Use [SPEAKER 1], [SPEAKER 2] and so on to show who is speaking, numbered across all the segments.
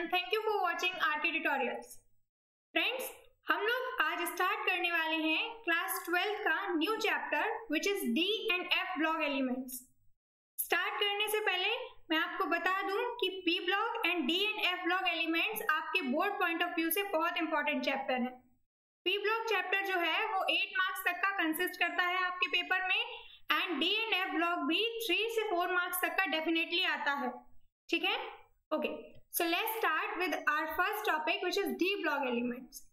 [SPEAKER 1] and thank you for watching RK Tutorials. Friends, हम लोग आज स्टार्ट करने वाले हैं क्लास 12 का new chapter which is D and f block elements. Start करने से पहले मैं आपको बता दूं कि P block and D and f block elements आपके बोर्ड पॉइंट ऑफ व्यू से बहुत इंपॉर्टेंट चैप्टर है। पी ब्लॉक चैप्टर जो है वो 8 मार्क्स तक का कंसिस्ट करता है आपके पेपर में, and D and f block भी 3 से 4 मार्क्स तक का डेफिनेटली आता है। ठीक है, okay, so let's start with our first topic which is d block elements.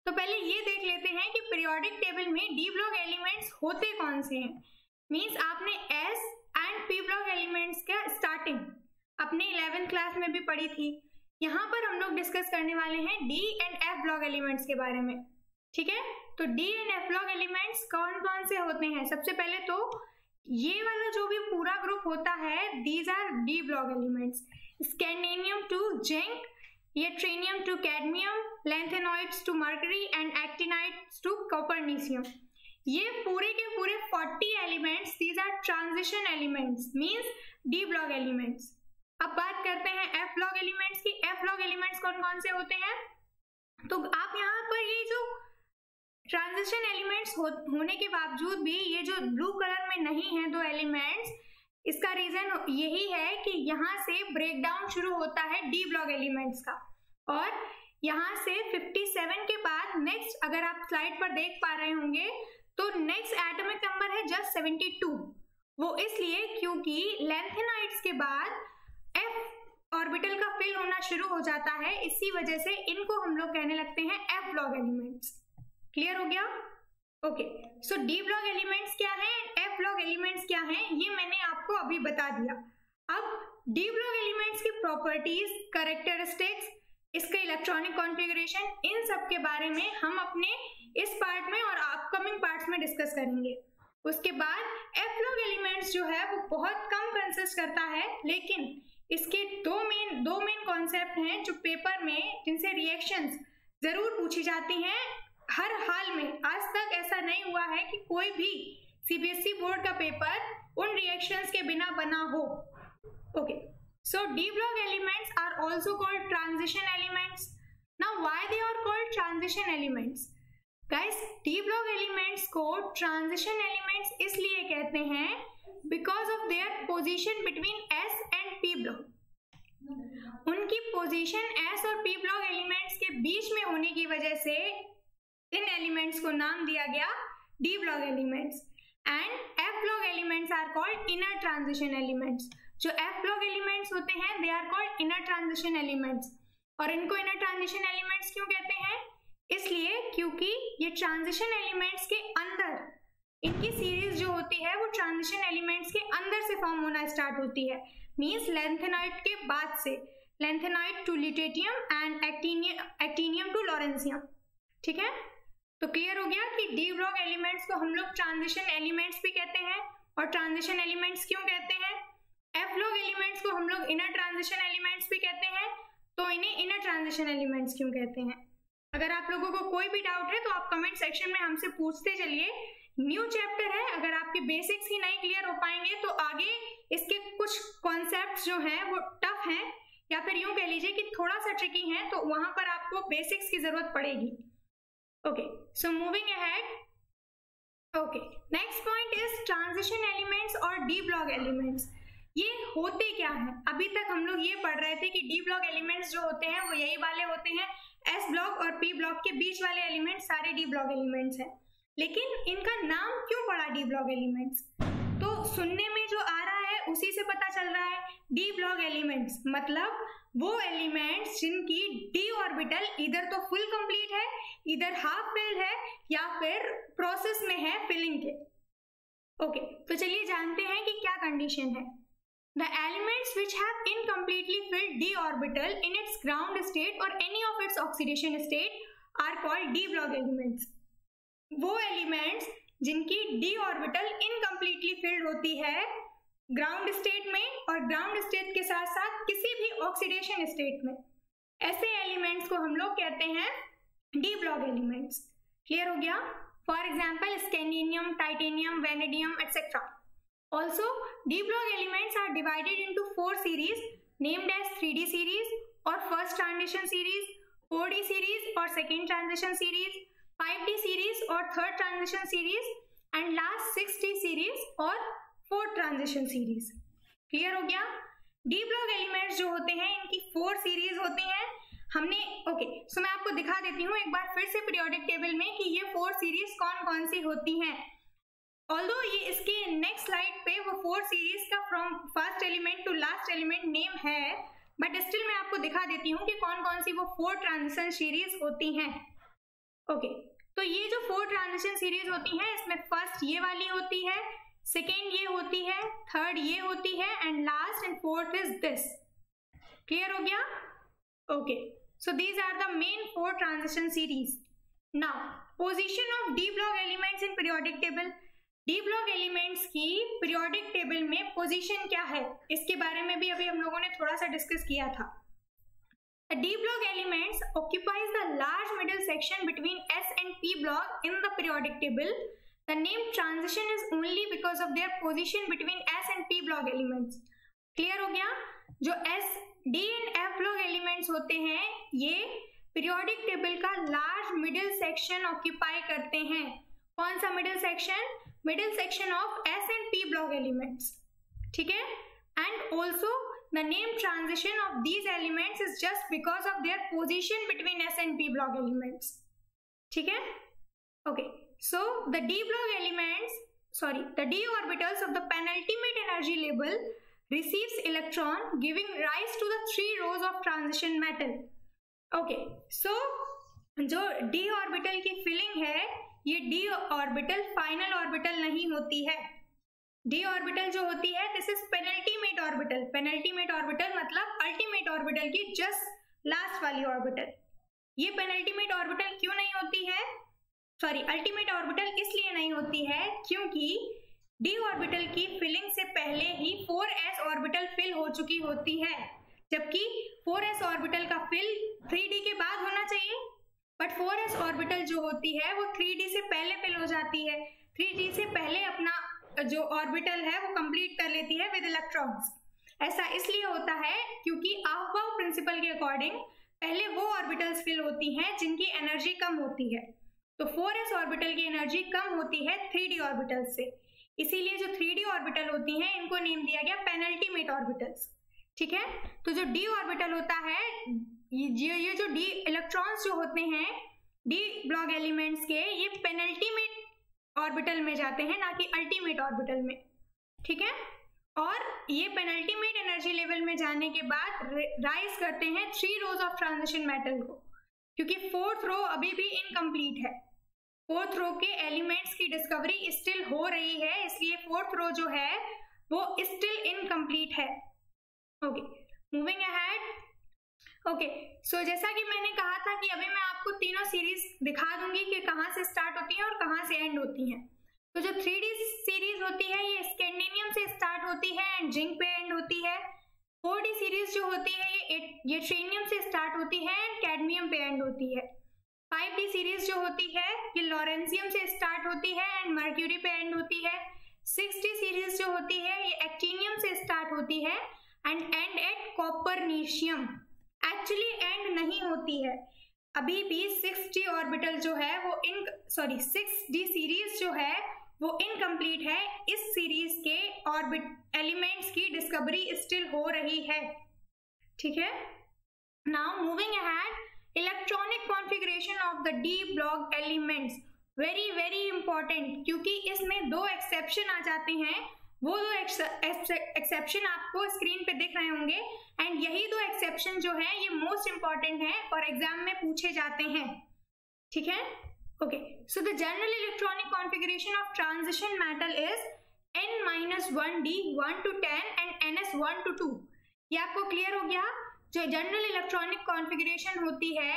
[SPEAKER 1] तो पहले ये देख लेते हैं कि पीरियोडिक टेबल में डी ब्लॉक एलिमेंट्स होते कौन से हैं। मींस आपने s and p block elements का स्टार्टिंग अपने 11th क्लास में भी पढ़ी थी। यहाँ पर हम लोग डिस्कस करने वाले हैं D and f block elements के बारे में। ठीक है, तो D and f block elements कौन कौन से होते हैं। सबसे पहले तो ये वाला जो भी पूरा ग्रुप होता है, these are D block elements. Scandium to zinc, yttrium to cadmium, lanthanoids to mercury and actinides to copernicium. ये पूरे के पूरे 40 elements, these are transition elements, means D block elements. अब बात करते हैं एफ ब्लॉक एलिमेंट्स की। एफ ब्लॉक एलिमेंट्स कौन कौन से होते हैं। तो आप यहाँ पर ये जो ट्रांजिशन एलिमेंट्स होने के बावजूद भी ये जो ब्लू कलर में नहीं है दो एलिमेंट्स, इसका रीजन यही है कि यहाँ से ब्रेकडाउन शुरू होता है डी ब्लॉक एलिमेंट्स का, और यहाँ से 57 के बाद नेक्स्ट, अगर आप स्लाइड पर देख पा रहे होंगे तो नेक्स्ट एटॉमिक नंबर है जस्ट 72। वो इसलिए क्योंकि लैंथेनाइड्स के बाद एफ ऑर्बिटल का फिल होना शुरू हो जाता है, इसी वजह से इनको हम लोग कहने लगते हैं एफ ब्लॉक एलिमेंट्स। क्लियर हो गया, okay. So d block elements क्या है, एफ ब्लॉक एलिमेंट्स क्या है, ये मैंने आपको अभी बता दिया। अब डी ब्लॉक एलिमेंट्स की प्रॉपर्टीज, कैरेक्टरिस्टिक्स, इसका इलेक्ट्रॉनिक कॉन्फ़िगरेशन, इन सब के बारे में हम अपने इस पार्ट में और अपकमिंग पार्ट्स में डिस्कस करेंगे। उसके बाद एफ ब्लॉक एलिमेंट्स जो है वो बहुत कम कंसिस्ट करता है, लेकिन इसके दो मेन कॉन्सेप्ट हैं जो पेपर में, जिनसे रिएक्शंस जरूर पूछी जाती हैं हर हाल में। आज तक ऐसा नहीं हुआ है कि कोई भी सीबीएसई बोर्ड का पेपर उन रिएक्शंस के बिना बना हो। Okay, so d block elements are also called transition elements. Now why they are called transition elements. Guys, d block elements को ट्रांजिशन एलिमेंट्स इसलिए कहते हैं because of their position between s and p block. उनकी position s और p block elements के बीच में होने की वजह से इन एलिमेंट्स को नाम दिया गया d block elements. And f block elements are called inner transition elements. जो एफ ब्लॉक एलिमेंट्स होते हैं they are called inner transition elements. और इनको इनर ट्रांजिशन एलिमेंट्स क्यों कहते हैं, इसलिए क्योंकि ये ट्रांजिशन एलिमेंट्स के अंदर, इनकी सीरीज जो होती है वो ट्रांजिशन एलिमेंट्स के अंदर से फॉर्म होना स्टार्ट होती है। मींस लैंथेनाइड के बाद से, lanthanide to lutetium and actinium to lawrencium. ठीक है, तो क्लियर हो गया कि डी ब्लॉक एलिमेंट्स को हम लोग ट्रांजिशन एलिमेंट्स भी कहते हैं। और ट्रांजिशन एलिमेंट्स क्यों कहते हैं, एफ ब्लॉक एलिमेंट्स को हम लोग इनर ट्रांजिशन एलिमेंट्स भी कहते हैं, तो इन्हें इनर ट्रांजिशन एलिमेंट्स क्यों कहते हैं। अगर आप लोगों को कोई भी डाउट है तो आप कमेंट सेक्शन में हमसे पूछते चलिए। न्यू चैप्टर है, अगर आपके बेसिक्स ही नहीं क्लियर हो पाएंगे तो आगे इसके कुछ कॉन्सेप्ट्स जो हैं वो टफ हैं, या फिर यूं कह लीजिए कि थोड़ा सा ट्रिकी है, तो वहां पर आपको बेसिक्स की जरूरत पड़ेगी। Okay, so moving ahead. Okay, next point is transition elements और D block elements. ये होते क्या हैं। अभी तक हम लोग ये पढ़ रहे थे कि D block elements जो होते हैं वो यही वाले होते हैं, S block और P block के बीच वाले एलिमेंट्स सारे D block elements हैं। लेकिन इनका नाम क्यों पड़ा D block elements, तो सुनने में जो आ रहा है उसी से पता चल रहा है। D block elements मतलब वो एलिमेंट्स जिनकी डी ऑर्बिटल इधर तो फुल कंप्लीट है, इधर हाफ फिल्ड है, या फिर प्रोसेस में है फिलिंग के। ओके, तो चलिए जानते हैं कि क्या कंडीशन है। The elements which have incompletely filled D orbital in its ground state or any of its oxidation state are called D block elements. वो एलिमेंट्स जिनकी डी ऑर्बिटल इनकम्प्लीटली फिल्ड होती है ग्राउंड स्टेट में, और ground state के साथ साथ किसी भी ऑक्सीडेशन स्टेट में, ऐसे एलिमेंट्स को हम लोग कहते हैं डी ब्लॉक एलिमेंट्स। क्लियर हो गया। For example scandium, titanium, vanadium etcetera. Also D block elements are divided into 4 series named as 3D series, or first transition series, 4D series or second transition series, 5D series or third transition series and last 6D series or fourth transition series. Clear हो गया? D block elements जो होते हैं इनकी 4 series होती हैं। हमने सो मैं आपको दिखा देती हूँ एक बार फिर से पीरियोडिक टेबल में कि ये 4 सीरीज कौन कौन सी होती हैं। ऑल्दो ये इसके नेक्स्ट स्लाइड पे वो 4 सीरीज का from first element to last element name है, बट स्टिल मैं आपको दिखा देती हूँ कि कौन कौन सी वो 4 ट्रांजिशन सीरीज होती हैं। तो ये जो 4 ट्रांजिशन सीरीज होती हैं इसमें फर्स्ट ये वाली होती है, सेकेंड ये होती है, थर्ड ये होती है and last and fourth is this. Clear हो गया? So these are the main 4 transition series. Now, position of D block elements in periodic table. D block elements की periodic table में position क्या है, इसके बारे में भी अभी हम लोगों ने थोड़ा सा डिस्कस किया था। The D block elements occupies the large middle section between S and P block in the periodic table. The name transition is only because of their position between S and P block elements. Clear हो गया? जो S, D and F block elements होते हैं ये periodic table का large middle section occupy करते हैं। कौन सा middle section? Middle section of S and P block elements. ठीक है? And also the name transition of these elements is just because of their position between S and P block elements. ठीक है? So the D block elements, the D orbitals of the penultimate energy label receives electron giving rise to the 3 rows of transition metal. So जो d orbital की filling है ये d orbital final orbital नहीं होती है। d orbital जो होती है this is penultimate orbital. Penultimate orbital मतलब अल्टीमेट ऑर्बिटल की जस्ट लास्ट वाली ऑर्बिटल। ये पेनल्टीमेट ऑर्बिटल क्यों नहीं होती है? अल्टीमेट ऑर्बिटल इसलिए नहीं होती है क्योंकि d ऑर्बिटल की फिलिंग से पहले ही 4s ऑर्बिटल फिल हो चुकी होती है, जबकि 4s ऑर्बिटल का फिल 3d के बाद होना चाहिए, बट 4s ऑर्बिटल जो होती है वो 3d से पहले फिल हो जाती है। 3d से पहले अपना जो ऑर्बिटल है वो कंप्लीट कर लेती है विद इलेक्ट्रॉन्स। ऐसा इसलिए होता है क्योंकि अफबाउ प्रिंसिपल के अकॉर्डिंग पहले वो ऑर्बिटल्स फिल होती हैं जिनकी एनर्जी कम होती है। तो 4s ऑर्बिटल की एनर्जी कम होती है 3d ऑर्बिटल से, इसीलिए जो 3d ऑर्बिटल होती हैं इनको नेम दिया गया पेनल्टीमेट ऑर्बिटल्स। ठीक है? तो जो d ऑर्बिटल होता है ये जो d इलेक्ट्रॉन्स जो होते हैं d ब्लॉक एलिमेंट्स के ये पेनल्टीमेट ऑर्बिटल में जाते हैं, ना कि अल्टीमेट ऑर्बिटल में। ठीक है? और ये पेनल्टीमेट एनर्जी लेवल में जाने के बाद राइज करते हैं 3 रोज ऑफ ट्रांजिशन मेटल को, क्योंकि 4th रो अभी भी इनकम्प्लीट है। 4th रो के एलिमेंट्स की डिस्कवरी स्टिल हो रही है, इसलिए 4th रो जो है वो स्टिल इनकम्प्लीट है। Moving ahead. सो जैसा कि मैंने कहा था कि अभी मैं आपको तीनों सीरीज दिखा दूंगी कि कहाँ से स्टार्ट होती हैं और कहाँ से एंड होती हैं। तो जो 3D सीरीज होती है ये स्कैंडिनियम से स्टार्ट होती है एंड जिंक पे एंड होती है। 4D सीरीज जो होती है ये ट्रेनियम से स्टार्ट होती है एंड कैडमियम पे एंड होती है। 5D सीरीज जो होती है ये लॉरेंसियम से स्टार्ट होती है एंड मर्क्यूरी पे एंड होती है। 6D सीरीज जो होती है ये एक्टिनियम से स्टार्ट होती है and end at copernicium. Actually end नहीं होती है, अभी भी 6D ऑर्बिटल जो है वो 6D सीरीज जो है वो इनकम्प्लीट है। इस सीरीज के एलिमेंट्स की डिस्कवरी स्टिल हो रही है। ठीक है? Now moving ahead, electronic configuration of the D block elements, very very important, क्योंकि इसमें 2 एक्सेप्शन आ जाते हैं। वो 2 एक्सेप्शन आपको स्क्रीन पे दिख रहे होंगे एंड यही 2 एक्सेप्शन जो है ये मोस्ट इंपॉर्टेंट है और एग्जाम में पूछे जाते हैं। ठीक है? So the general electronic configuration of transition metal is n-1d 1 to 10 and ns 1 to 2। ये आपको क्लियर हो गया? जो जनरल इलेक्ट्रॉनिक कॉन्फ़िगरेशन होती है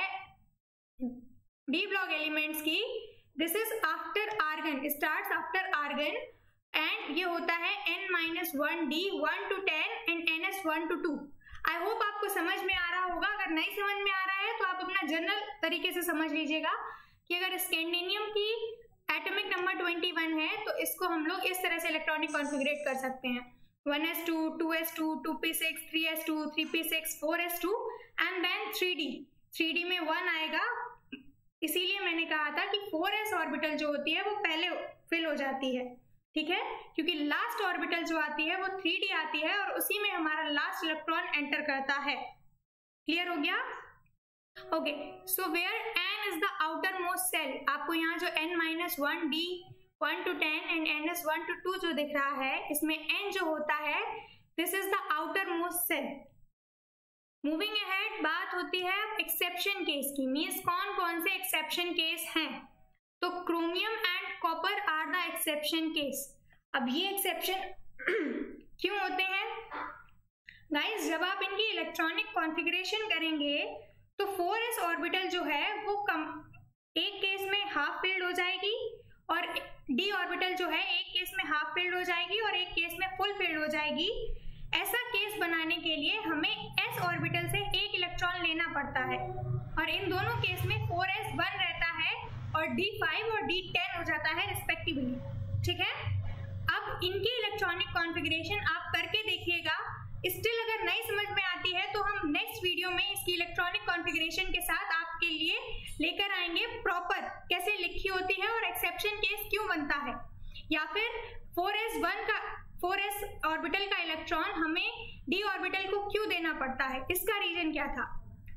[SPEAKER 1] डी ब्लॉक एलिमेंट्स की, this is after argon, starts after argon and ये होता है n-1d 1 to 10 and ns 1 to 2। I hope आपको समझ में आ रहा होगा। अगर नहीं समझ में आ रहा है तो आप अपना जनरल तरीके से समझ लीजिएगा कि अगर स्कैंडिनियम की एटॉमिक नंबर 21 है तो इसको हम लोग इस तरह से इलेक्ट्रॉनिक कॉन्फ़िगरेट कर सकते हैं। 1s2, 2s2, 2p6, 3s2, 3p6, 4s2 and then 3d में 1 आएगा, इसीलिए मैंने कहा था कि 4s ऑर्बिटल जो होती है वो पहले फिल हो जाती है, ठीक है, क्योंकि लास्ट ऑर्बिटल जो आती है वो 3d आती है और उसी में हमारा लास्ट इलेक्ट्रॉन एंटर करता है। क्लियर हो गया? Okay, so where n is the outermost shell, आपको यहाँ जो n-1 d 1 to 10 and ns1 to 2 जो दिख रहा है, इसमें n जो होता है this is the outermost shell. Moving ahead, बात होती है एक्सेप्शन केस की, मीन्स कौन कौन से एक्सेप्शन केस हैं। तो chromium and copper are the exception case. अब ये एक्सेप्शन क्यों होते हैं गाइस? जब आप इनकी इलेक्ट्रॉनिक कॉन्फ़िगरेशन करेंगे तो 4s ऑर्बिटल जो है वो एक केस में हाफ फिल्ड हो जाएगी और d ऑर्बिटल जो है एक केस में हाफ फिल्ड हो जाएगी और एक केस में फुल फिल्ड हो जाएगी। ऐसा केस बनाने के लिए हमें s ऑर्बिटल से एक इलेक्ट्रॉन लेना पड़ता है और इन दोनों केस में 4s 1 रहता है और d5 और d10 हो जाता है रिस्पेक्टिवली, ठीक है। अब इनकी इलेक्ट्रॉनिक कॉन्फ़िगरेशन आप करके देखिएगा, स्टिल अगर नहीं समझ में आती है तो हम नेक्स्ट वीडियो में इसकी इलेक्ट्रॉनिक कॉन्फ़िगरेशन के साथ आपके लिए लेकर आएंगे प्रॉपर कैसे लिखी होती है और एक्सेप्शन केस क्यों बनता है, या फिर 4s ऑर्बिटल का इलेक्ट्रॉन हमें d ऑर्बिटल को क्यों देना पड़ता है, इसका रीजन क्या था।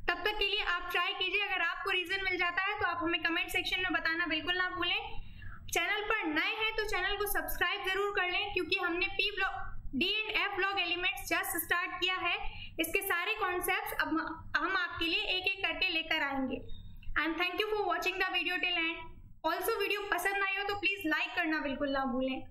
[SPEAKER 1] तब तक के लिए आप ट्राई कीजिए, अगर आपको रीजन मिल जाता है तो आप हमें कमेंट सेक्शन में बताना बिल्कुल ना भूलें। चैनल पर नए हैं तो चैनल को सब्सक्राइब जरूर कर लें, क्योंकि हमने D and F block elements just start किया है। इसके सारे कॉन्सेप्ट्स अब हम आपके लिए एक एक करके लेकर आएंगे। And thank you for watching the video till and. Also video पसंद आई हो तो प्लीज लाइक करना बिल्कुल ना भूलें।